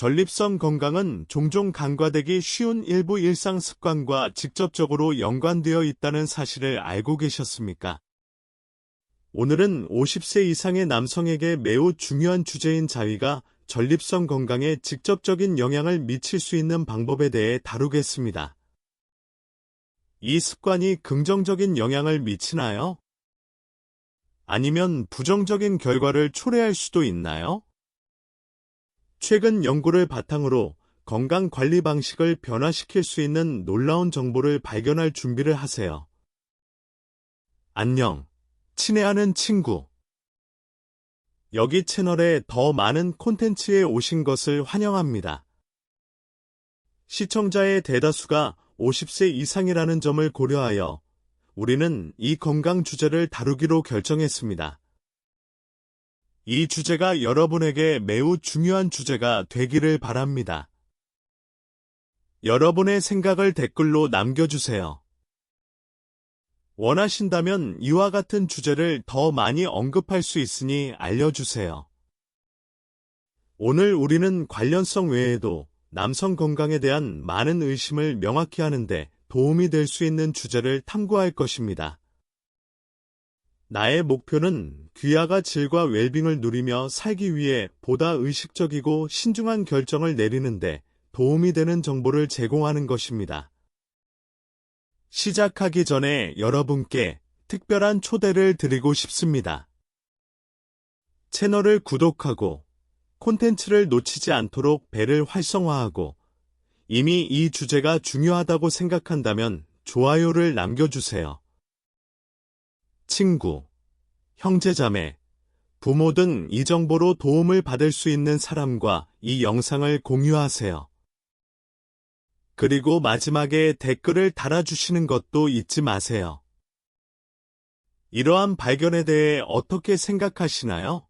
전립선 건강은 종종 간과되기 쉬운 일부 일상 습관과 직접적으로 연관되어 있다는 사실을 알고 계셨습니까? 오늘은 50세 이상의 남성에게 매우 중요한 주제인 자위가 전립선 건강에 직접적인 영향을 미칠 수 있는 방법에 대해 다루겠습니다. 이 습관이 긍정적인 영향을 미치나요? 아니면 부정적인 결과를 초래할 수도 있나요? 최근 연구를 바탕으로 건강관리 방식을 변화시킬 수 있는 놀라운 정보를 발견할 준비를 하세요. 안녕, 친애하는 친구. 여기 채널에 더 많은 콘텐츠에 오신 것을 환영합니다. 시청자의 대다수가 50세 이상이라는 점을 고려하여 우리는 이 건강 주제를 다루기로 결정했습니다. 이 주제가 여러분에게 매우 중요한 주제가 되기를 바랍니다. 여러분의 생각을 댓글로 남겨주세요. 원하신다면 이와 같은 주제를 더 많이 언급할 수 있으니 알려주세요. 오늘 우리는 관련성 외에도 남성 건강에 대한 많은 의심을 명확히 하는데 도움이 될 수 있는 주제를 탐구할 것입니다. 나의 목표는 귀하가 질과 웰빙을 누리며 살기 위해 보다 의식적이고 신중한 결정을 내리는데 도움이 되는 정보를 제공하는 것입니다. 시작하기 전에 여러분께 특별한 초대를 드리고 싶습니다. 채널을 구독하고 콘텐츠를 놓치지 않도록 벨을 활성화하고 이미 이 주제가 중요하다고 생각한다면 좋아요를 남겨주세요. 친구, 형제자매, 부모 등 이 정보로 도움을 받을 수 있는 사람과 이 영상을 공유하세요. 그리고 마지막에 댓글을 달아주시는 것도 잊지 마세요. 이러한 발견에 대해 어떻게 생각하시나요?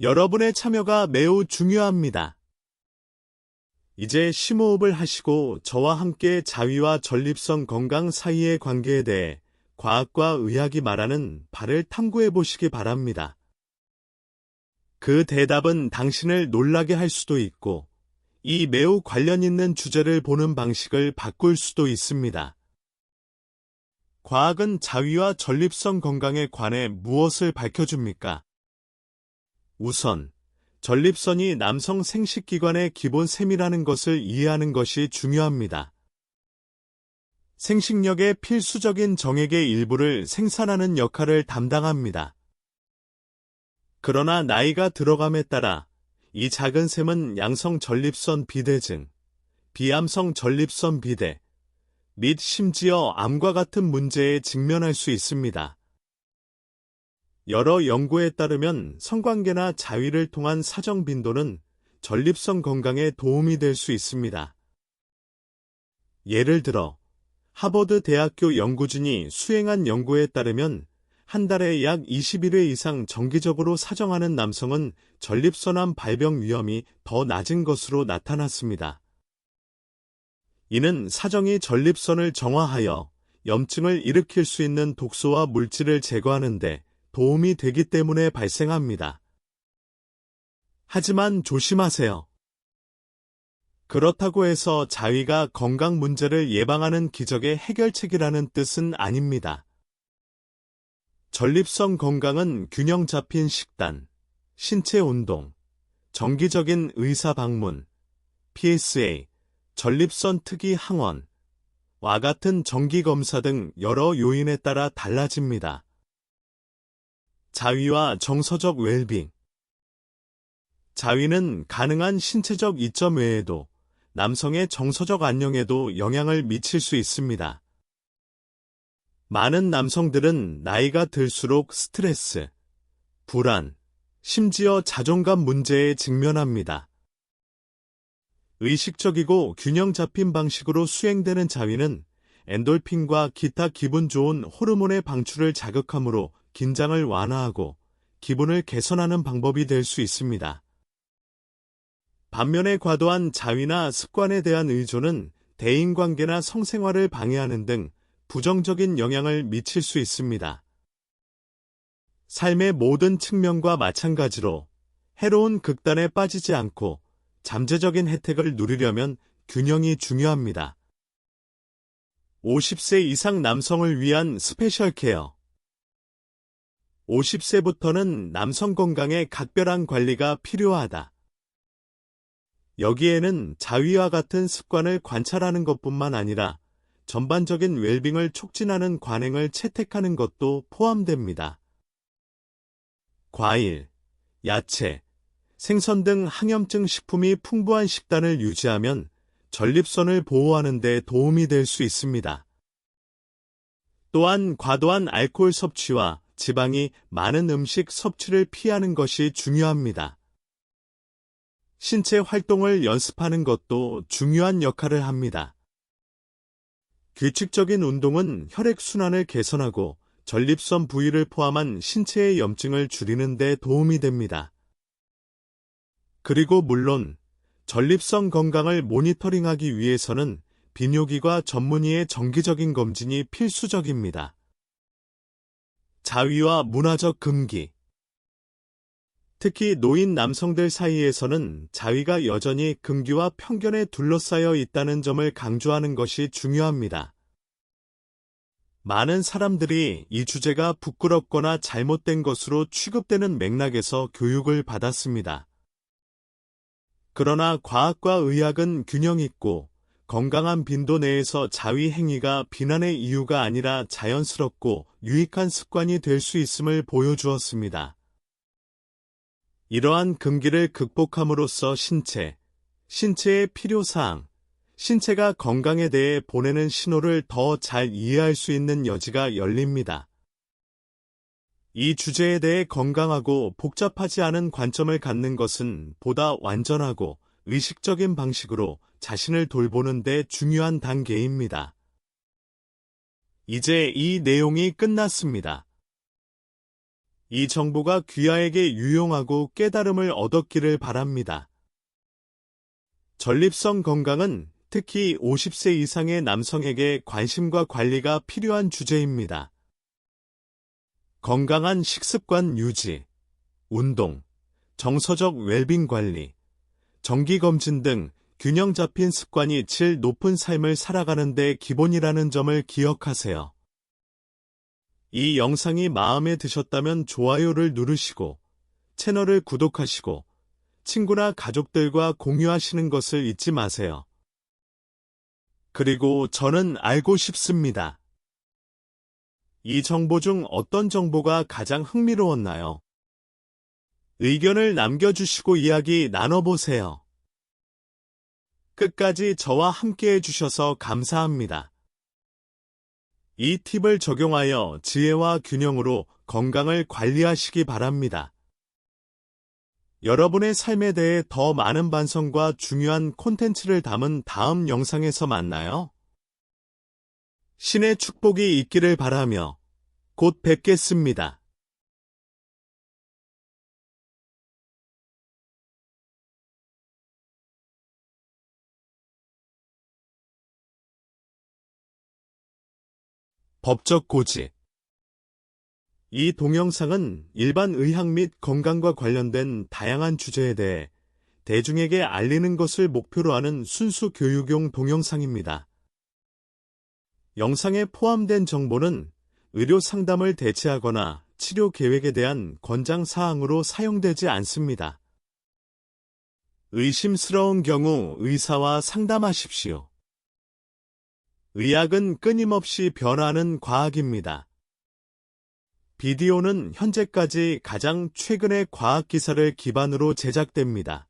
여러분의 참여가 매우 중요합니다. 이제 심호흡을 하시고 저와 함께 자위와 전립선 건강 사이의 관계에 대해 과학과 의학이 말하는 바를 탐구해 보시기 바랍니다. 그 대답은 당신을 놀라게 할 수도 있고, 이 매우 관련 있는 주제를 보는 방식을 바꿀 수도 있습니다. 과학은 자위와 전립선 건강에 관해 무엇을 밝혀줍니까? 우선, 전립선이 남성 생식기관의 기본 셈이라는 것을 이해하는 것이 중요합니다. 생식력의 필수적인 정액의 일부를 생산하는 역할을 담당합니다. 그러나 나이가 들어감에 따라 이 작은 셈은 양성 전립선 비대증, 비암성 전립선 비대, 및 심지어 암과 같은 문제에 직면할 수 있습니다. 여러 연구에 따르면 성관계나 자위를 통한 사정 빈도는 전립선 건강에 도움이 될 수 있습니다. 예를 들어, 하버드 대학교 연구진이 수행한 연구에 따르면 한 달에 약 21회 이상 정기적으로 사정하는 남성은 전립선암 발병 위험이 더 낮은 것으로 나타났습니다. 이는 사정이 전립선을 정화하여 염증을 일으킬 수 있는 독소와 물질을 제거하는 데 도움이 되기 때문에 발생합니다. 하지만 조심하세요. 그렇다고 해서 자위가 건강 문제를 예방하는 기적의 해결책이라는 뜻은 아닙니다. 전립선 건강은 균형 잡힌 식단, 신체 운동, 정기적인 의사 방문, PSA, 전립선 특이 항원과 같은 정기 검사 등 여러 요인에 따라 달라집니다. 자위와 정서적 웰빙. 자위는 가능한 신체적 이점 외에도 남성의 정서적 안녕에도 영향을 미칠 수 있습니다. 많은 남성들은 나이가 들수록 스트레스, 불안, 심지어 자존감 문제에 직면합니다. 의식적이고 균형 잡힌 방식으로 수행되는 자위는 엔돌핀과 기타 기분 좋은 호르몬의 방출을 자극하므로 긴장을 완화하고 기분을 개선하는 방법이 될 수 있습니다. 반면에 과도한 자위나 습관에 대한 의존은 대인관계나 성생활을 방해하는 등 부정적인 영향을 미칠 수 있습니다. 삶의 모든 측면과 마찬가지로 해로운 극단에 빠지지 않고 잠재적인 혜택을 누리려면 균형이 중요합니다. 50세 이상 남성을 위한 스페셜 케어. 50세부터는 남성 건강에 각별한 관리가 필요하다. 여기에는 자위와 같은 습관을 관찰하는 것뿐만 아니라 전반적인 웰빙을 촉진하는 관행을 채택하는 것도 포함됩니다. 과일, 야채, 생선 등 항염증 식품이 풍부한 식단을 유지하면 전립선을 보호하는 데 도움이 될 수 있습니다. 또한 과도한 알코올 섭취와 지방이 많은 음식 섭취를 피하는 것이 중요합니다. 신체 활동을 연습하는 것도 중요한 역할을 합니다. 규칙적인 운동은 혈액순환을 개선하고 전립선 부위를 포함한 신체의 염증을 줄이는 데 도움이 됩니다. 그리고 물론 전립선 건강을 모니터링하기 위해서는 비뇨기과 전문의의 정기적인 검진이 필수적입니다. 자위와 문화적 금기. 특히 노인 남성들 사이에서는 자위가 여전히 금기와 편견에 둘러싸여 있다는 점을 강조하는 것이 중요합니다. 많은 사람들이 이 주제가 부끄럽거나 잘못된 것으로 취급되는 맥락에서 교육을 받았습니다. 그러나 과학과 의학은 균형 있고 건강한 빈도 내에서 자위 행위가 비난의 이유가 아니라 자연스럽고 유익한 습관이 될 수 있음을 보여주었습니다. 이러한 금기를 극복함으로써 신체의 필요사항, 신체가 건강에 대해 보내는 신호를 더 잘 이해할 수 있는 여지가 열립니다. 이 주제에 대해 건강하고 복잡하지 않은 관점을 갖는 것은 보다 완전하고 의식적인 방식으로 자신을 돌보는 데 중요한 단계입니다. 이제 이 내용이 끝났습니다. 이 정보가 귀하에게 유용하고 깨달음을 얻었기를 바랍니다. 전립선 건강은 특히 50세 이상의 남성에게 관심과 관리가 필요한 주제입니다. 건강한 식습관 유지, 운동, 정서적 웰빙 관리, 정기검진 등 균형 잡힌 습관이 질 높은 삶을 살아가는 데 기본이라는 점을 기억하세요. 이 영상이 마음에 드셨다면 좋아요를 누르시고 채널을 구독하시고 친구나 가족들과 공유하시는 것을 잊지 마세요. 그리고 저는 알고 싶습니다. 이 정보 중 어떤 정보가 가장 흥미로웠나요? 의견을 남겨주시고 이야기 나눠보세요. 끝까지 저와 함께 해주셔서 감사합니다. 이 팁을 적용하여 지혜와 균형으로 건강을 관리하시기 바랍니다. 여러분의 삶에 대해 더 많은 반성과 중요한 콘텐츠를 담은 다음 영상에서 만나요. 신의 축복이 있기를 바라며 곧 뵙겠습니다. 법적 고지. 이 동영상은 일반 의학 및 건강과 관련된 다양한 주제에 대해 대중에게 알리는 것을 목표로 하는 순수 교육용 동영상입니다. 영상에 포함된 정보는 의료 상담을 대체하거나 치료 계획에 대한 권장 사항으로 사용되지 않습니다. 의심스러운 경우 의사와 상담하십시오. 의학은 끊임없이 변화하는 과학입니다. 비디오는 현재까지 가장 최근의 과학 기사를 기반으로 제작됩니다.